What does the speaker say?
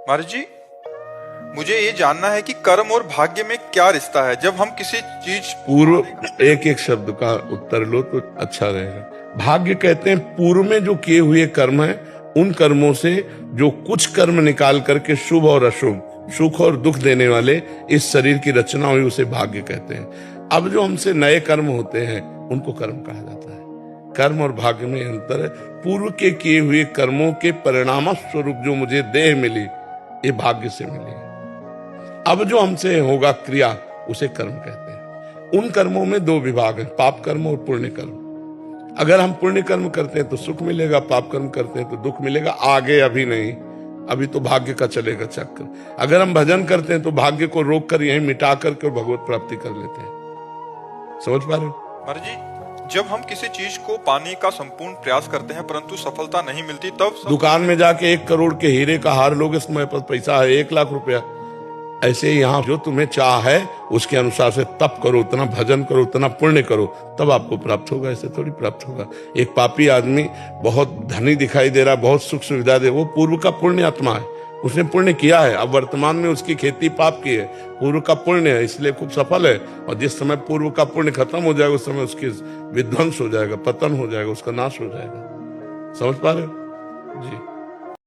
महाराज जी, मुझे ये जानना है कि कर्म और भाग्य में क्या रिश्ता है। जब हम किसी चीज पूर्व एक एक शब्द का उत्तर लो तो अच्छा रहेगा। भाग्य कहते हैं पूर्व में जो किए हुए कर्म है, उन कर्मों से जो कुछ कर्म निकाल करके शुभ और अशुभ, सुख और दुख देने वाले इस शरीर की रचना हुई, उसे भाग्य कहते हैं। अब जो हमसे नए कर्म होते हैं उनको कर्म कहा जाता है। कर्म और भाग्य में अंतर है। पूर्व के किए हुए कर्मों के परिणाम स्वरूप जो मुझे देह मिली, ये भाग्य से मिली। अब जो हमसे होगा क्रिया, उसे कर्म कहते हैं। उन कर्मों में दो विभाग हैं, पाप कर्म और पुण्य कर्म। अगर हम पुण्य कर्म करते हैं तो सुख मिलेगा, पाप कर्म करते हैं तो दुख मिलेगा। आगे अभी नहीं, अभी तो भाग्य का चलेगा चक्कर। अगर हम भजन करते हैं तो भाग्य को रोक कर यहीं मिटा करके भगवत प्राप्ति कर लेते हैं। समझ पा रहे हो? महाराज जी, जब हम किसी चीज को पाने का संपूर्ण प्रयास करते हैं परंतु सफलता नहीं मिलती, तब दुकान में जाके 1 करोड़ के हीरे का हार लोगे, समय पर पैसा है 1 लाख रुपया। ऐसे ही यहाँ जो तुम्हें चाह है उसके अनुसार से तप करो, उतना भजन करो, उतना पुण्य करो, तब आपको प्राप्त होगा। ऐसे थोड़ी प्राप्त होगा। एक पापी आदमी बहुत धनी दिखाई दे रहा, बहुत सुख सुविधा दे, वो पूर्व का पुण्य आत्मा है, उसने पुण्य किया है। अब वर्तमान में उसकी खेती पाप की है, पूर्व का पुण्य है, इसलिए खूब सफल है। और जिस समय पूर्व का पुण्य खत्म हो जाएगा, उस समय उसकी विध्वंस हो जाएगा, पतन हो जाएगा, उसका नाश हो जाएगा। समझ पा रहे हो जी?